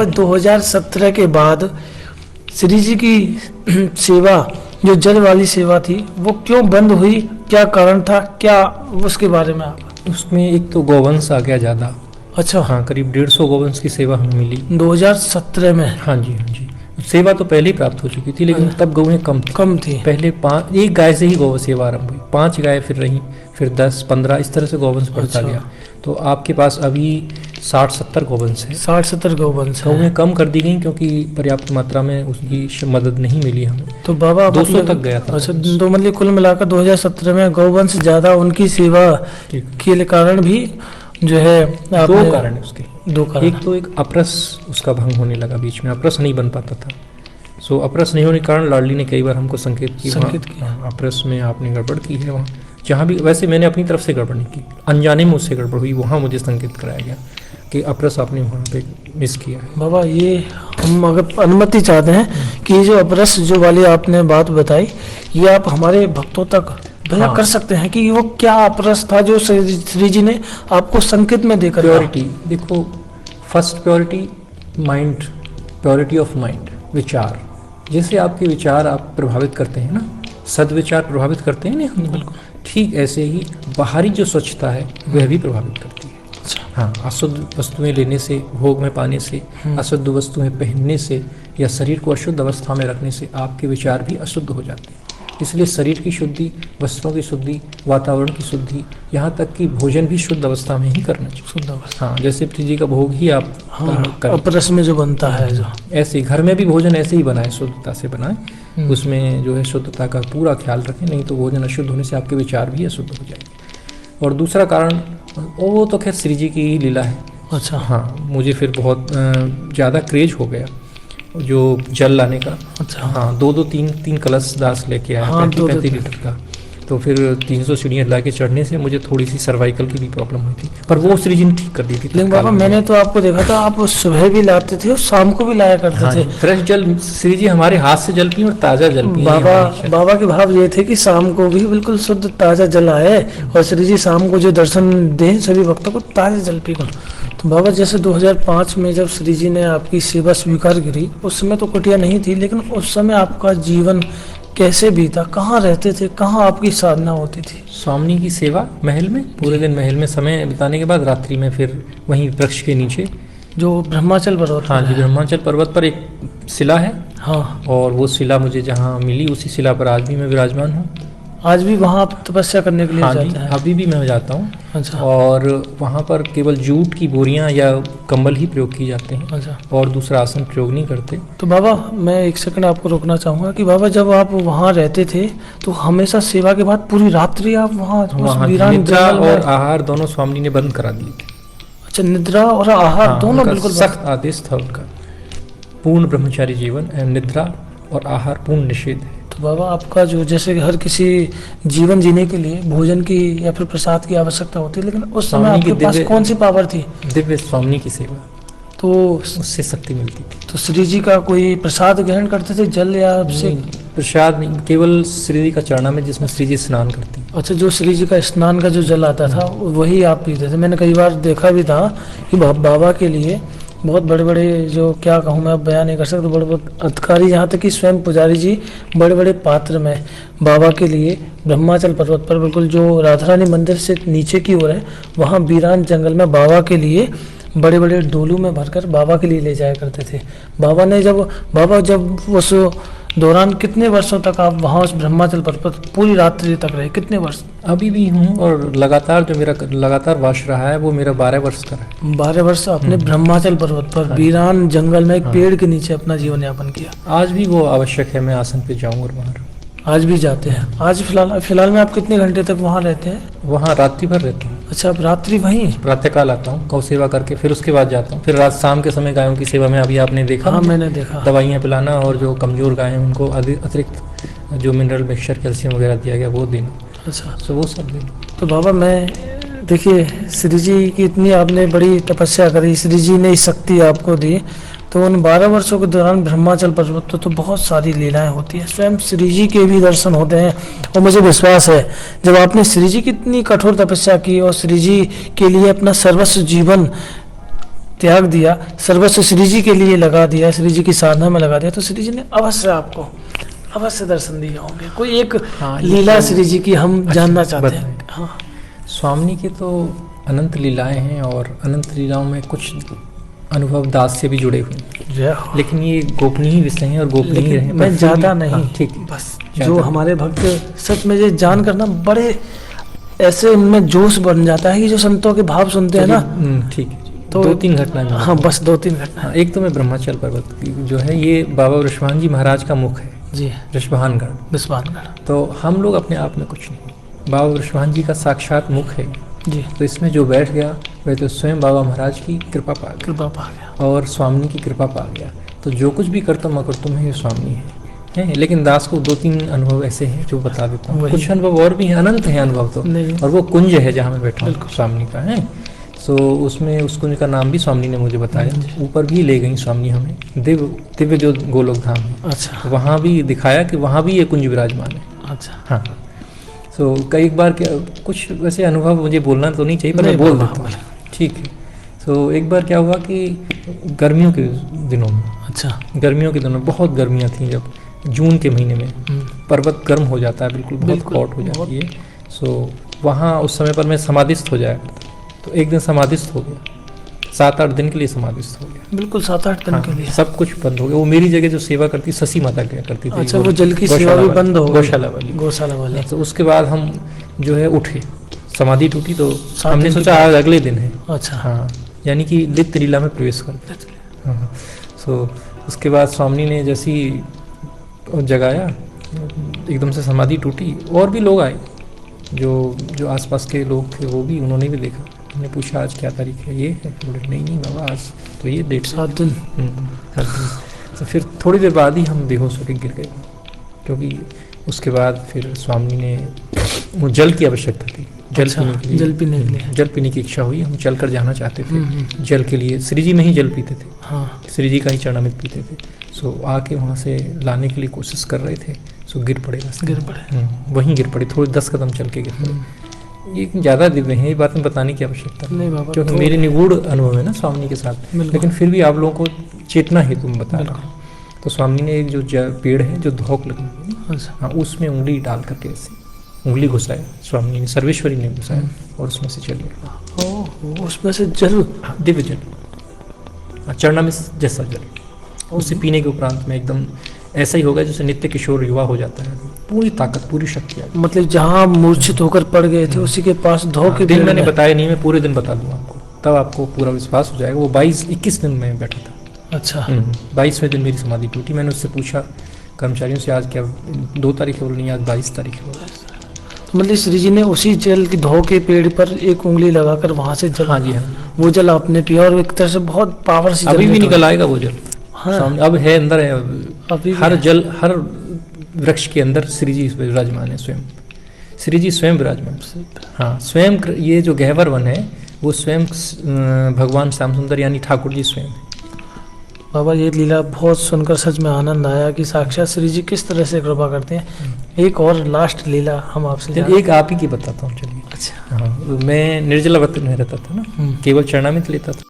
2017 के बाद श्री जी की सेवा, जो जल वाली सेवा थी, वो क्यों बंद हुई, क्या कारण था, क्या उसके बारे में आप? उसमें एक तो गौवंश आ गया ज़्यादा। अच्छा। हाँ, करीब 150 गौवंश की सेवा हमें मिली 2017 में? हाँ जी, हाँ जी। सेवा तो पहले ही प्राप्त हो चुकी थी, लेकिन तब गौएं कम थी। पहले 1 गाय से ही गौ सेवा आरंभ हुई, 5 गाय फिर रही, फिर 10, 15, इस तरह से गौवंश बढ़ता गया। तो आपके पास अभी 60-70 गौवंश है। 60-70 गौवंश है। गौएं कम कर दी गई क्योंकि पर्याप्त मात्रा में उसकी मदद नहीं मिली हमें। तो बाबा 200 तक गया था। अच्छा, तो मतलब कुल मिलाकर 2017 में गौवंश ज़्यादा, उनकी सेवा के कारण भी जो है 2 कारण है उसके। 2 कारण। एक तो एक अपरस उसका भंग होने लगा, बीच में अपरस नहीं बन पाता था। सो अपरस नहीं होने के कारण लाडली ने कई बार हमको संकेत किया, अपरस में आपने गड़बड़ की है। वहाँ जहाँ भी, वैसे मैंने अपनी तरफ से गड़बड़ नहीं की, अनजाने में उससे गड़बड़ हुई, वहाँ मुझे संकेत कराया गया कि अपरस आपने वहाँ पे मिस किया है। बाबा, ये हम अगर अनुमति चाहते हैं कि ये जो अपरस जो वाली आपने बात बताई, ये आप हमारे भक्तों तक भैया कर सकते हैं कि वो क्या अपरस था जो श्री जी ने आपको संकेत में देकर? प्योरिटी देखो, first purity mind, purity of mind, विचार। जैसे आपके विचार आप प्रभावित करते हैं ना, सद्विचार प्रभावित करते हैं ना, बिल्कुल ठीक ऐसे ही बाहरी जो स्वच्छता है वह भी प्रभावित करती है। हाँ, अशुद्ध वस्तुएं लेने से, भोग में पाने से, अशुद्ध वस्तुएं पहनने से या शरीर को अशुद्ध अवस्था में रखने से आपके विचार भी अशुद्ध हो जाते हैं। इसलिए शरीर की शुद्धि, वस्त्रों की शुद्धि, वातावरण की शुद्धि, यहाँ तक कि भोजन भी शुद्ध अवस्था में ही करना चाहिए। शुद्ध अवस्था। हाँ, जैसे प्रिय जी का भोग ही आप अपरस में जो बनता है, जो ऐसे घर में भी भोजन ऐसे ही बनाए, शुद्धता से बनाए, उसमें जो है शुद्धता का पूरा ख्याल रखें, नहीं तो भोजन अशुद्ध होने से आपके विचार भी अशुद्ध हो जाएंगे। और दूसरा कारण, वो तो खैर श्री जी की ही लीला है। अच्छा। हाँ, मुझे फिर बहुत ज़्यादा क्रेज हो गया जो जल लाने का। अच्छा। हाँ, 2-3 कलश दास लेके आया, 35 लीटर का। तो फिर 300 सीढ़ियाँ लाके चढ़ने से मुझे थोड़ी सी सर्वाइकल की भी प्रॉब्लम हुई थी, पर वो श्री जी ने ठीक कर दी थी। लेकिन बाबा, मैंने तो आपको देखा था, आप सुबह भी लाते थे और शाम को भी लाया करते थे। फ्रेश जल श्री जी हमारे हाथ से जल पिए और ताज़ा जल पिए। बाबा के भाव ये थे कि शाम को भी बिल्कुल शुद्ध ताज़ा जल आए और श्री जी शाम को जो दर्शन दें सभी भक्तों को, ताज़ा जल पी कर। तो बाबा, जैसे 2005 में जब श्री जी ने आपकी सेवा स्वीकार करी, उस समय तो कुटिया नहीं थी, लेकिन उस समय आपका जीवन कैसे बीता? कहाँ रहते थे, कहाँ आपकी साधना होती थी? स्वामी की सेवा महल में, पूरे दिन महल में समय बिताने के बाद रात्रि में फिर वहीं वृक्ष के नीचे, जो ब्रह्माचल पर्वत। हाँ जी, ब्रह्माचल पर्वत पर एक शिला है। हाँ, और वो शिला मुझे जहाँ मिली, उसी शिला पर आज भी मैं विराजमान हूँ। आज भी वहाँ आप तपस्या करने के लिए जाते हैं? अभी भी मैं जाता हूँ। अच्छा। और वहाँ पर केवल जूट की बोरियाँ या कंबल ही प्रयोग किए जाते हैं। अच्छा। और दूसरा आसन प्रयोग नहीं करते। तो बाबा, मैं 1 सेकंड आपको रोकना चाहूँगा कि बाबा, जब आप वहाँ रहते थे तो हमेशा सेवा के बाद पूरी रात्रि आप वहाँ निद्रा और आहार दोनों स्वामी ने बंद करा दिए थे। अच्छा, निद्रा और आहार दोनों बिल्कुल सख्त आदेश था उनका। पूर्ण ब्रह्मचारी जीवन एवं निद्रा और आहार पूर्ण निषेध है। तो बाबा, आपका जो, जैसे हर किसी जीवन जीने के लिए भोजन की या फिर प्रसाद की आवश्यकता होती है, लेकिन उस समय आपके पास कौन सी पावर थी? दिव्य स्वामी की सेवा, तो उससे शक्ति मिलती थी। तो श्री जी का कोई प्रसाद ग्रहण करते थे, जल या से? प्रसाद नहीं, केवल श्री जी का चरणामृत जिसमें श्री जी स्नान करती। अच्छा, जो श्री जी का स्नान का जो जल आता था वही आप पीते थे? मैंने कई बार देखा भी था कि बाबा के लिए बहुत बड़े बड़े, जो क्या कहूँ मैं, अब बयान नहीं कर सकता, बड़े बड़े अधिकारी, यहाँ तक कि स्वयं पुजारी जी बड़े बड़े पात्र में बाबा के लिए ब्रह्माचल पर्वत पर, बिल्कुल जो राधा रानी मंदिर से नीचे की ओर है, वहाँ वीरान जंगल में बाबा के लिए बड़े बड़े डोलू में भरकर बाबा के लिए ले जाया करते थे। बाबा जब उस दौरान कितने वर्षों तक आप वहाँ उस ब्रह्माचल पर्वत पूरी रात्रि तक रहे? कितने वर्ष? अभी भी हूँ, और लगातार जो मेरा लगातार वास रहा है वो मेरा 12 वर्ष का है। 12 वर्ष आपने ब्रह्माचल पर्वत पर वीरान जंगल में एक पेड़ के नीचे अपना जीवन यापन किया। आज भी वो आवश्यक है, मैं आसन पे जाऊँ और वहाँ। आज भी जाते हैं? आज फिलहाल में आप कितने घंटे तक वहाँ रहते हैं? वहाँ रात्रि भर रहता हूँ। अच्छा, आप रात्रि वहीं? प्रातःकाल आता हूँ, गौ सेवा करके फिर उसके बाद जाता हूँ। फिर रात शाम के समय गायों की सेवा में, अभी आपने देखा। हाँ, मैंने देखा। दवाइयाँ पिलाना और जो कमजोर गाय हैं उनको अतिरिक्त जो मिनरल मिक्सचर, कैल्शियम वगैरह दिया गया वो देना। अच्छा, तो वो सब देना। तो बाबा, मैं देखिए, श्री जी की इतनी आपने बड़ी तपस्या करी, श्री जी ने शक्ति आपको दी, तो उन 12 वर्षों के दौरान ब्रह्माचल पर्वत तो बहुत सारी लीलाएं होती हैं, स्वयं श्री जी के भी दर्शन होते हैं। और मुझे विश्वास है, जब आपने श्री जी की इतनी कठोर तपस्या की और श्री जी के लिए अपना सर्वस्व जीवन त्याग दिया, सर्वस्व श्री जी के लिए लगा दिया, श्री जी की साधना में लगा दिया, तो श्री जी ने अवश्य दर्शन दिए होंगे। कोई एक हाँ, ये लीला तो- श्री जी की हम अच्छा, जानना चाहते हैं। बताएं। हाँ स्वामी की तो अनंत लीलाएं हैं और अनंत लीलाओं में कुछ अनुभव दास से भी जुड़े हुए हैं, जय हो। लेकिन ये गोपनीय विषय हैं और गोपनीय लेकिन रहे। मैं ज़्यादा नहीं, हाँ, ठीक है। बस ज़्यादा जो नहीं। हमारे भक्त सच में ये जान करना बड़े ऐसे उनमें जोश बन जाता है कि जो संतों के भाव सुनते हैं ना, ठीक है। तो 2-3 घटनाएं हाँ बस 2-3 घटना। हाँ, एक तो मैं ब्रह्माचल पर्वत की जो है, ये बाबा वृषभान जी महाराज का मुख है, जी वृषभानगढ़। विश्वानगढ़। तो हम लोग अपने आप में कुछ नहीं, बाबा वृषभान जी का साक्षात मुख है। जी तो इसमें जो बैठ गया वह तो स्वयं बाबा महाराज की कृपा पा गया कृपा पा गया। और स्वामी की कृपा पा गया। तो जो कुछ भी करता मैं करता हूँ, ये स्वामी है। लेकिन दास को 2-3 अनुभव ऐसे हैं जो बता देता हूँ। वही। कुछ अनुभव और भी हैं, अनंत हैं अनुभव तो। नहीं। और वो कुंज है जहाँ मैं बैठा हूँ, बिल्कुल। स्वामी का है। सो उसमें उस कुंज का नाम भी स्वामी ने मुझे बताया। जी। ऊपर भी ले गई स्वामी हमें, दिव्य जो गोलोक धाम है, अच्छा वहाँ भी दिखाया कि वहाँ भी ये कुंज विराजमान है। अच्छा। हाँ। तो कई बार क्या कुछ वैसे अनुभव मुझे बोलना तो नहीं चाहिए, पर मैं नहीं, बोल बोलो, देता हूँ। ठीक है। तो एक बार क्या हुआ कि गर्मियों के दिनों में, अच्छा। गर्मियों के दिनों में बहुत गर्मियाँ थी, जब जून के महीने में पर्वत गर्म हो जाता है, बिल्कुल बहुत बिल्कुल, हॉट हो जाती है। सो वहाँ उस समय पर मैं समाधिस्थ हो जाया। तो एक दिन समाधिस्थ हो गया, 7-8 दिन के लिए समाधिस्थ हो गया। बिल्कुल 7-8 दिन के लिए। सब कुछ बंद हो गया। वो मेरी जगह जो सेवा करती शशि माता क्या करती थी, अच्छा, वो जल की सेवा गौशाला भी वाली, बंद हो गई। गौशाला वाली। गौशाला वाले। तो उसके बाद हम जो है उठे, समाधि टूटी, तो 7 हमने दिन के सोचा आज अगले दिन है। अच्छा। हाँ, यानी कि नित्य लीला में प्रवेश कर। हाँ। सो उसके बाद स्वामी ने जैसी जगाया, एकदम से समाधि टूटी। और भी लोग आए, जो आसपास के लोग थे, वो भी, उन्होंने भी देखा। हमने पूछा आज क्या तारीख है, ये है? बोले नहीं बाबा, आज तो ये डेट 7 दिन। 7 दिन। तो फिर थोड़ी देर बाद ही हम बेहोश होकर गिर गए, क्योंकि उसके बाद फिर स्वामी ने, वो जल की आवश्यकता थी, जल अच्छा, पीने के लिए, जल पीने के लिए। जल पीने की इच्छा हुई। हम चल कर जाना चाहते थे हम्म। जल के लिए। श्री जी में ही जल पीते थे, हाँ श्री जी का ही चरणामृत पीते थे। सो आके वहाँ से लाने के लिए कोशिश कर रहे थे, सो गिर पड़े रास्ते में। गिर पड़े। वहीं गिर पड़े, थोड़े 10 कदम चल के गिर पड़े। ये ज़्यादा दिव्य है, ये बातें बताने की आवश्यकता नहीं बाबा, क्योंकि तो- मेरे निगूढ़ अनुभव है ना स्वामी के साथ। बिल्कुल। लेकिन फिर भी आप लोगों को चेतना हेतु तुम बता रहा बिल्कुल। हूँ। तो स्वामी ने एक जो पेड़ है, जो धोक लगी हुई है, अच्छा। हाँ, उसमें उंगली डाल करके ऐसे उंगली घुसाया स्वामी ने, सर्वेश्वरी ने घुसाया, और उसमें से चल गया। ओह, उसमें से जल। हाँ, दिव्य जल, चरणा में जैसा जल। उसे पीने के उपरांत में एकदम ऐसा ही होगा जैसे नित्य किशोर युवा हो जाता है, पूरी ताकत, पूरी शक्ति आ गई। मतलब जहाँ मूर्छित होकर पड़ गए थे उसी के पास धो के दिन पेड़ मैंने में। बताया नहीं, मैं पूरे दिन बता दूंगा आपको, तब आपको पूरा विश्वास हो जाएगा। वो 22-21 दिन में बैठा था। अच्छा। 22वें दिन मेरी समाधि टूटी। मैंने उससे पूछा कर्मचारियों से, आज क्या 2 तारीख है? बोले नहीं, आज 22 तारीख है। तो मतलब श्री जी ने उसी जल की धो के पेड़ पर एक उंगली लगाकर वहां से जल, हाँ जी, हाँ। वो जल आपने पिया और एक तरह से बहुत पावर से अभी भी निकल आएगा वो जल। हाँ। सामने अब है, अंदर है। अभी भी हर है। जल, हर वृक्ष के अंदर श्री जी विराजमान है, स्वयं श्री जी स्वयं विराजमान। हाँ, स्वयं ये जो गहवर वन है, वो स्वयं भगवान श्याम सुंदर यानी ठाकुर जी स्वयं है। बाबा ये लीला बहुत सुनकर सच में आनंद आया कि साक्षात श्री जी किस तरह से कृपा करते हैं। एक और लास्ट लीला हम आपसे चलिए, एक आप ही की बताता हूँ। चलिए। अच्छा। हाँ, मैं निर्जला वतन में रहता था ना, केवल चरणामृत लेता था।